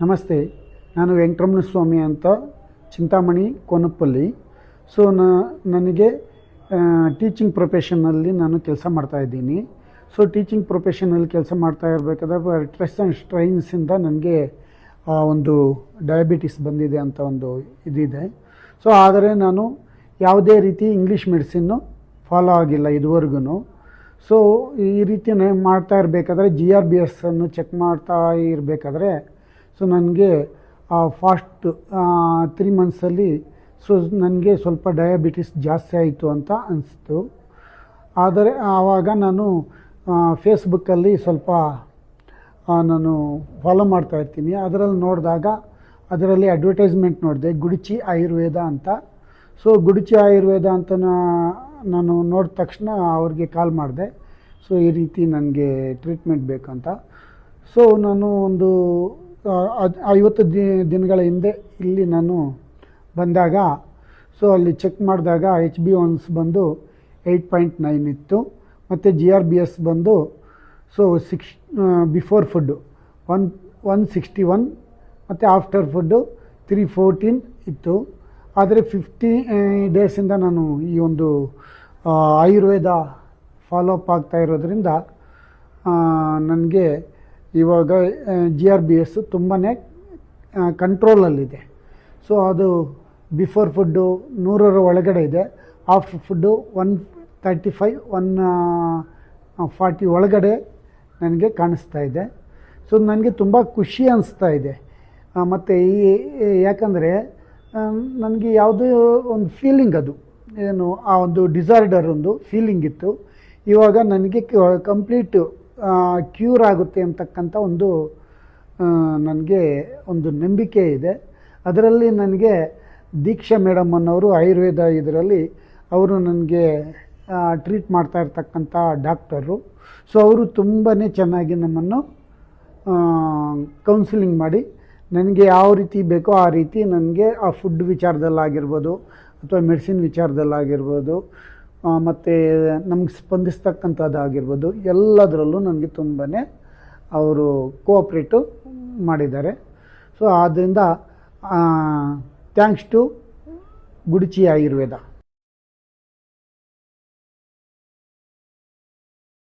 ನಮಸ್ತೆ, ನಾನು ವೆಂಕಟರಮಣ ಸ್ವಾಮಿ ಅಂತ ಚಿಂತಾಮಣಿ ಕೋನಪ್ಪಲ್ಲಿ. ಸೊ ನನಗೆ ಟೀಚಿಂಗ್ ಪ್ರೊಫೆಷನಲ್ಲಿ ನಾನು ಕೆಲಸ ಮಾಡ್ತಾಯಿದ್ದೀನಿ. ಸೊ ಟೀಚಿಂಗ್ ಪ್ರೊಫೆಷನಲ್ಲಿ ಕೆಲಸ ಮಾಡ್ತಾ ಇರಬೇಕಾದ್ರೆ ಸ್ಟ್ರೆಸ್ ಆ್ಯಂಡ್ ಸ್ಟ್ರೈನ್ಸಿಂದ ನನಗೆ ಒಂದು ಡಯಾಬಿಟಿಸ್ ಬಂದಿದೆ ಅಂತ ಒಂದು ಇದಿದೆ. ಸೊ ಆದರೆ ನಾನು ಯಾವುದೇ ರೀತಿ ಇಂಗ್ಲೀಷ್ ಮೆಡಿಸಿನ್ನು ಫಾಲೋ ಆಗಿಲ್ಲ ಇದುವರೆಗೂ. ಸೊ ಈ ರೀತಿ ಮಾಡ್ತಾ ಇರಬೇಕಾದ್ರೆ GRBS ಅನ್ನು ಚೆಕ್ ಮಾಡ್ತಾ ಇರಬೇಕಾದ್ರೆ ಸೊ ನನಗೆ ಫಾಸ್ಟ್ 3 ಮಂತ್ಸಲ್ಲಿ ಸೊ ನನಗೆ ಸ್ವಲ್ಪ ಡಯಾಬಿಟಿಸ್ ಜಾಸ್ತಿ ಆಯಿತು ಅಂತ ಅನಿಸ್ತು. ಆದರೆ ಆವಾಗ ನಾನು ಫೇಸ್ಬುಕ್ಕಲ್ಲಿ ಸ್ವಲ್ಪ ನಾನು ಫಾಲೋ ಮಾಡ್ತಾಯಿರ್ತೀನಿ. ಅದರಲ್ಲಿ ನೋಡಿದಾಗ ಅದರಲ್ಲಿ ಅಡ್ವರ್ಟೈಸ್ಮೆಂಟ್ ನೋಡಿದೆ, ಗುಡಿಚಿ ಆಯುರ್ವೇದ ಅಂತ. ಸೊ ಗುಡಿಚಿ ಆಯುರ್ವೇದ ಅಂತ ನಾನು ನೋಡಿದ ತಕ್ಷಣ ಅವ್ರಿಗೆ ಕಾಲ್ ಮಾಡಿದೆ. ಸೊ ಈ ರೀತಿ ನನಗೆ ಟ್ರೀಟ್ಮೆಂಟ್ ಬೇಕಂತ. ಸೊ ನಾನು ಒಂದು 50 ದಿನಗಳ ಹಿಂದೆ ಇಲ್ಲಿ ನಾನು ಬಂದಾಗ ಸೊ ಅಲ್ಲಿ ಚೆಕ್ ಮಾಡಿದಾಗ HbA1c ಬಂದು 8.9 ಇತ್ತು. ಮತ್ತು GRBS ಬಂದು ಸೊ ಬಿಫೋರ್ ಫುಡ್ಡು 161 ಮತ್ತು ಆಫ್ಟರ್ ಫುಡ್ಡು 314 ಇತ್ತು. ಆದರೆ 50 ಡೇಸಿಂದ ನಾನು ಈ ಒಂದು ಆಯುರ್ವೇದ ಫಾಲೋಅಪ್ ಆಗ್ತಾ ಇರೋದ್ರಿಂದ ನನಗೆ ಇವಾಗ GRBS ತುಂಬಾ ಕಂಟ್ರೋಲಲ್ಲಿದೆ. ಸೊ ಅದು ಬಿಫೋರ್ ಫುಡ್ಡು 100ರ ಒಳಗಡೆ ಇದೆ, ಆಫ್ಟರ್ ಫುಡ್ಡು 135 140 ಒಳಗಡೆ ನನಗೆ ಕಾಣಿಸ್ತಾ ಇದೆ. ಸೊ ನನಗೆ ತುಂಬ ಖುಷಿ ಅನಿಸ್ತಾ ಇದೆ. ಮತ್ತು ಯಾಕಂದರೆ ನನಗೆ ಯಾವುದೋ ಒಂದು ಫೀಲಿಂಗ್, ಅದು ಏನು ಆ ಒಂದು ಡಿಸಾರ್ಡರ್ ಒಂದು ಫೀಲಿಂಗ್ ಇತ್ತು. ಇವಾಗ ನನಗೆ ಕಂಪ್ಲೀಟ್ ಕ್ಯೂರ್ ಆಗುತ್ತೆ ಅಂತಕ್ಕಂಥ ಒಂದು ನನಗೆ ಒಂದು ನಂಬಿಕೆ ಇದೆ. ಅದರಲ್ಲಿ ನನಗೆ ದೀಕ್ಷಾ ಮೇಡಮ್ ಅನ್ನೋರು ಆಯುರ್ವೇದ ಇದರಲ್ಲಿ ಅವರು ನನಗೆ ಟ್ರೀಟ್ ಮಾಡ್ತಾ ಇರ್ತಕ್ಕಂಥ ಡಾಕ್ಟರು. ಸೊ ಅವರು ತುಂಬಾ ಚೆನ್ನಾಗಿ ನಮ್ಮನ್ನು ಕೌನ್ಸಿಲಿಂಗ್ ಮಾಡಿ ನನಗೆ ಯಾವ ರೀತಿ ಬೇಕೋ ಆ ರೀತಿ ನನಗೆ ಆ ಫುಡ್ ವಿಚಾರದಲ್ಲಾಗಿರ್ಬೋದು ಅಥವಾ ಮೆಡಿಸಿನ್ ವಿಚಾರದಲ್ಲಾಗಿರ್ಬೋದು ಮತ್ತು ನಮ್ಗೆ ಸ್ಪಂದಿಸ್ತಕ್ಕಂಥದ್ದಾಗಿರ್ಬೋದು ಎಲ್ಲದರಲ್ಲೂ ನನಗೆ ತುಂಬಾ ಅವರು ಕೋಆಪ್ರೇಟು ಮಾಡಿದ್ದಾರೆ. ಸೊ ಆದ್ದರಿಂದ ಥ್ಯಾಂಕ್ಸ್ ಟು ಗುಡಿಚಿ ಆಯುರ್ವೇದ.